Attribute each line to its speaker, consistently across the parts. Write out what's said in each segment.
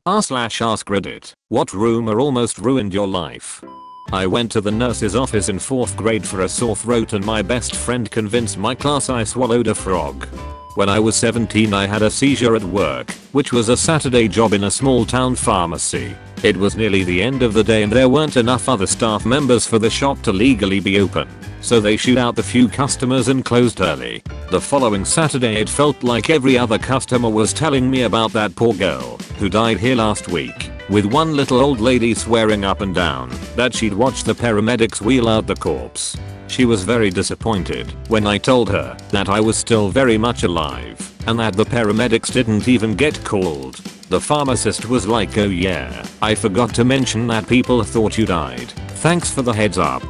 Speaker 1: r/AskReddit. What rumor almost ruined your life? I went to the nurse's office in 4th grade for a sore throat and my best friend convinced my class I swallowed a frog. When I was 17 I had a seizure at work, which was a Saturday job in a small town pharmacy. It was nearly the end of the day and there weren't enough other staff members for the shop to legally be open, so they shooed out the few customers and closed early. The following Saturday it felt like every other customer was telling me about that poor girl who died here last week, with one little old lady swearing up and down that she'd watched the paramedics wheel out the corpse. She was very disappointed when I told her that I was still very much alive and that the paramedics didn't even get called. The pharmacist was like, "Oh yeah, I forgot to mention that people thought you died. Thanks for the heads up."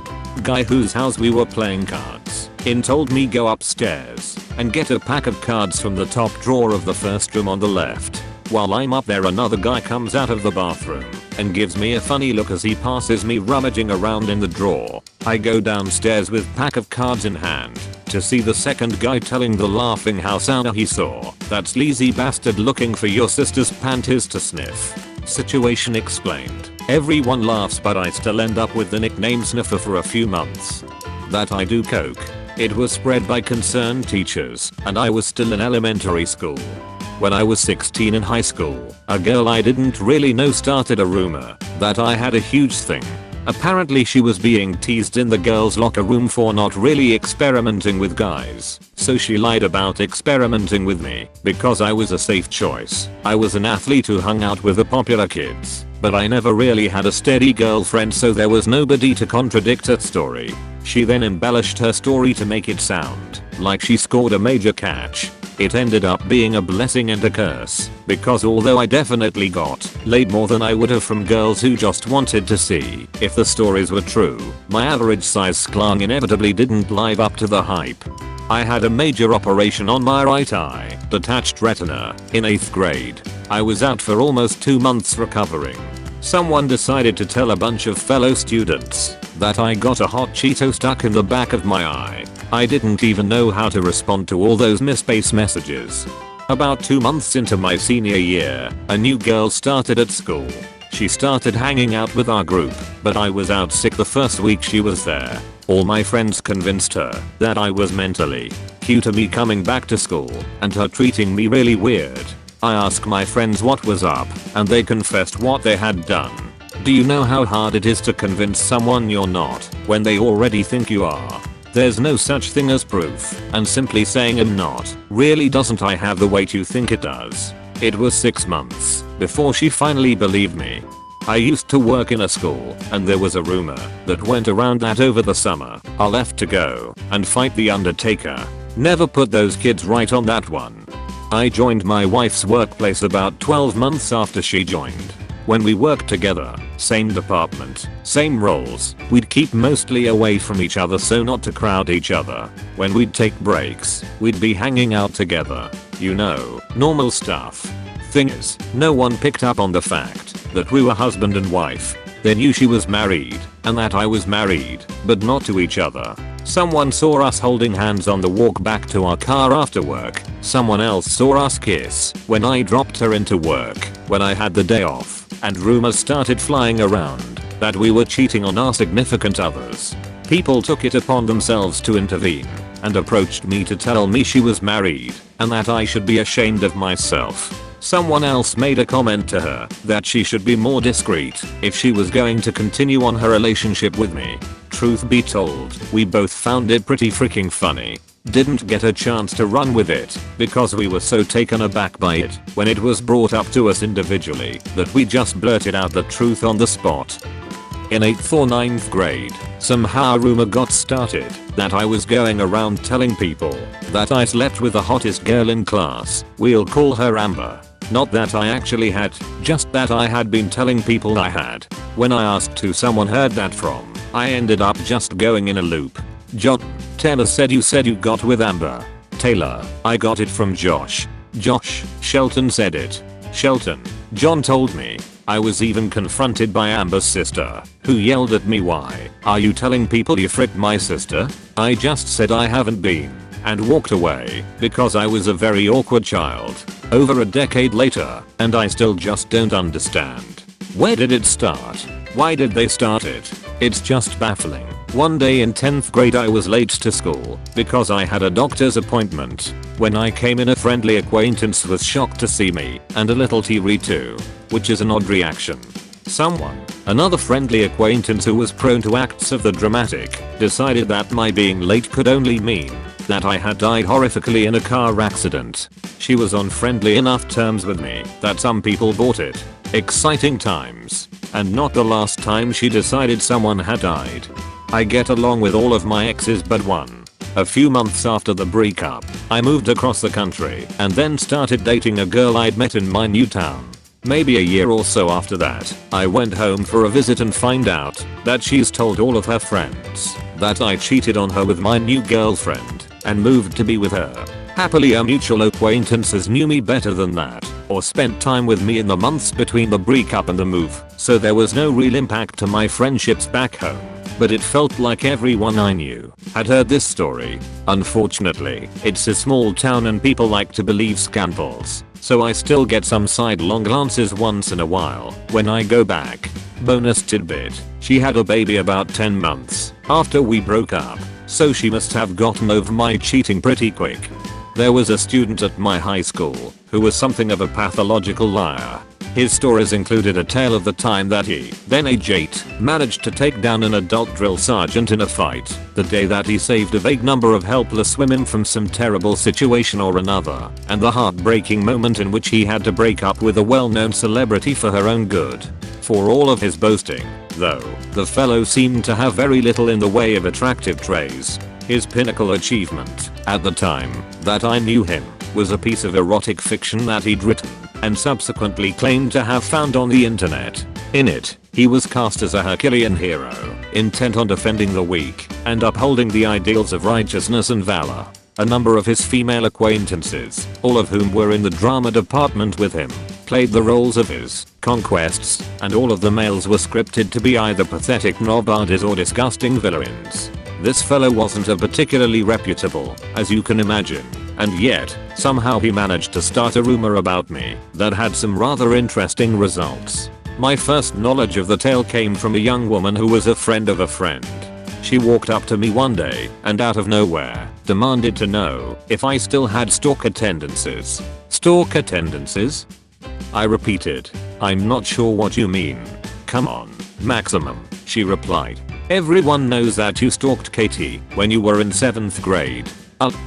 Speaker 1: Guy whose house we were playing cards in told me go upstairs and get a pack of cards from the top drawer of the first room on the left. While I'm up there another guy comes out of the bathroom and gives me a funny look as he passes me rummaging around in the drawer. I go downstairs with pack of cards in hand to see the second guy telling the laughing house owner he saw that sleazy bastard looking for your sister's panties to sniff. Situation explained. Everyone laughs but I still end up with the nickname Sniffer for a few months. That I do coke. It was spread by concerned teachers and I was still in elementary school. When I was 16 in high school, a girl I didn't really know started a rumor that I had a huge thing. Apparently she was being teased in the girls' locker room for not really experimenting with guys, so she lied about experimenting with me because I was a safe choice. I was an athlete who hung out with the popular kids, but I never really had a steady girlfriend so there was nobody to contradict her story. She then embellished her story to make it sound like she scored a major catch. It ended up being a blessing and a curse, because although I definitely got laid more than I would have from girls who just wanted to see if the stories were true, my average size sklang inevitably didn't live up to the hype. I had a major operation on my right eye, detached retina, in 8th grade. I was out for almost 2 months recovering. Someone decided to tell a bunch of fellow students that I got a hot Cheeto stuck in the back of my eye. I didn't even know how to respond to all those MySpace messages. About 2 months into my senior year, a new girl started at school. She started hanging out with our group, but I was out sick the first week she was there. All my friends convinced her that I was mentally due to me coming back to school and her treating me really weird. I asked my friends what was up and they confessed what they had done. Do you know how hard it is to convince someone you're not when they already think you are? There's no such thing as proof, and simply saying I'm not really doesn't have the weight you think it does. It was 6 months before she finally believed me. I used to work in a school and there was a rumor that went around that over the summer I left to go and fight the Undertaker. Never put those kids right on that one. I joined my wife's workplace about 12 months after she joined. When we worked together, same department, same roles, we'd keep mostly away from each other so not to crowd each other. When we'd take breaks, we'd be hanging out together. You know, normal stuff. Thing is, no one picked up on the fact that we were husband and wife. They knew she was married and that I was married, but not to each other. Someone saw us holding hands on the walk back to our car after work. Someone else saw us kiss when I dropped her into work when I had the day off. And rumors started flying around that we were cheating on our significant others. People took it upon themselves to intervene and approached me to tell me she was married and that I should be ashamed of myself. Someone else made a comment to her that she should be more discreet if she was going to continue on her relationship with me. Truth be told, we both found it pretty freaking funny. Didn't get a chance to run with it because we were so taken aback by it when it was brought up to us individually that we just blurted out the truth on the spot. In 8th or 9th grade, somehow a rumor got started that I was going around telling people that I slept with the hottest girl in class. We'll call her Amber. Not that I actually had, just that I had been telling people I had. When I asked who someone heard that from, I ended up just going in a loop. John, Taylor said you got with Amber. Taylor, I got it from Josh. Josh, Shelton said it. Shelton, John told me. I was even confronted by Amber's sister, who yelled at me, "Why are you telling people you fricked my sister?" I just said I haven't been. and walked away because I was a very awkward child. Over a decade later, and I still just don't understand. Where did it start? Why did they start it? It's just baffling. One day in 10th grade I was late to school because I had a doctor's appointment. When I came in, a friendly acquaintance was shocked to see me, and a little teary too, which is an odd reaction. Another friendly acquaintance who was prone to acts of the dramatic, decided that my being late could only mean that I had died horrifically in a car accident. She was on friendly enough terms with me that some people bought it. Exciting times. And not the last time she decided someone had died. I get along with all of my exes but one. A few months after the breakup, I moved across the country and then started dating a girl I'd met in my new town. Maybe a year or so after that, I went home for a visit and find out that she's told all of her friends that I cheated on her with my new girlfriend and moved to be with her. Happily, our mutual acquaintances knew me better than that, or spent time with me in the months between the breakup and the move, so there was no real impact to my friendships back home. But it felt like everyone I knew had heard this story. Unfortunately, it's a small town and people like to believe scandals, so I still get some sidelong glances once in a while when I go back. Bonus tidbit: she had a baby about 10 months after we broke up, so she must have gotten over my cheating pretty quick. There was a student at my high school who was something of a pathological liar. His stories included a tale of the time that he, then age 8, managed to take down an adult drill sergeant in a fight, the day that he saved a vague number of helpless women from some terrible situation or another, and the heartbreaking moment in which he had to break up with a well-known celebrity for her own good. For all of his boasting, though, the fellow seemed to have very little in the way of attractive traits. His pinnacle achievement, at the time that I knew him, was a piece of erotic fiction that he'd written and subsequently claimed to have found on the internet. In it, he was cast as a Herculean hero, intent on defending the weak and upholding the ideals of righteousness and valor. A number of his female acquaintances, all of whom were in the drama department with him, played the roles of his conquests, and all of the males were scripted to be either pathetic nobodies or disgusting villains. This fellow wasn't a particularly reputable, as you can imagine, and yet, somehow he managed to start a rumor about me that had some rather interesting results. My first knowledge of the tale came from a young woman who was a friend of a friend. She walked up to me one day and out of nowhere demanded to know if I still had stalker tendencies. Stalker tendencies? I repeated, "I'm not sure what you mean." "Come on, Maximum," she replied. "Everyone knows that you stalked Katie when you were in 7th grade.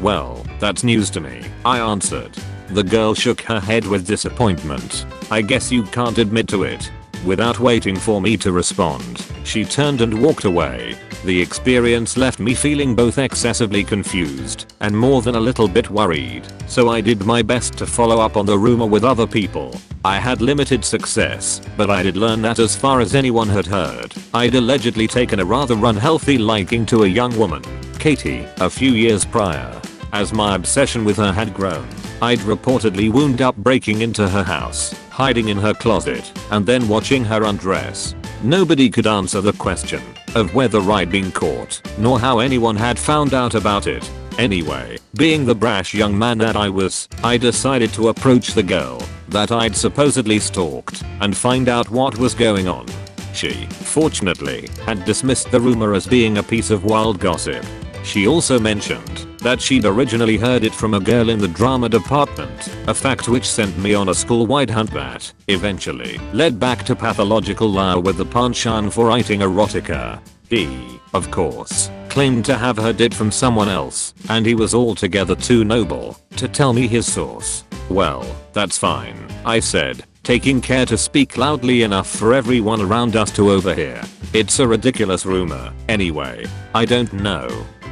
Speaker 1: Well, that's news to me," I answered. The girl shook her head with disappointment. "I guess you can't admit to it." Without waiting for me to respond, she turned and walked away. The experience left me feeling both excessively confused and more than a little bit worried, so I did my best to follow up on the rumor with other people. I had limited success, but I did learn that as far as anyone had heard, I'd allegedly taken a rather unhealthy liking to a young woman, Katie, a few years prior. As my obsession with her had grown, I'd reportedly wound up breaking into her house, hiding in her closet, and then watching her undress. Nobody could answer the question of whether I'd been caught, nor how anyone had found out about it. Anyway, being the brash young man that I was, I decided to approach the girl that I'd supposedly stalked and find out what was going on. She, fortunately, had dismissed the rumor as being a piece of wild gossip. She also mentioned that she'd originally heard it from a girl in the drama department, a fact which sent me on a school-wide hunt that eventually led back to pathological liar with the penchant for writing erotica. He, of course, claimed to have heard it from someone else, and he was altogether too noble to tell me his source. "Well, that's fine," I said, taking care to speak loudly enough for everyone around us to overhear. "It's a ridiculous rumor, anyway. I don't know,"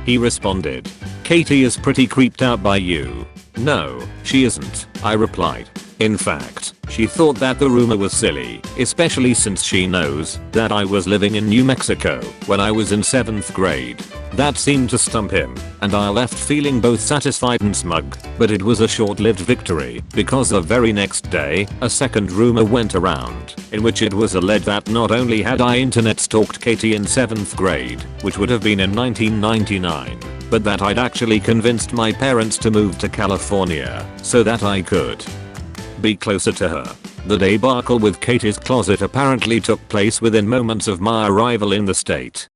Speaker 1: he responded. "Katie is pretty creeped out by you." "No, she isn't," I replied. "In fact, she thought that the rumor was silly, especially since she knows that I was living in New Mexico when I was in 7th grade." That seemed to stump him, and I left feeling both satisfied and smug. But it was a short-lived victory, because the very next day, a second rumor went around, in which it was alleged that not only had I internet stalked Katie in 7th grade, which would have been in 1999, but that I'd actually convinced my parents to move to California so that I could be closer to her. The debacle with Katie's closet apparently took place within moments of my arrival in the state.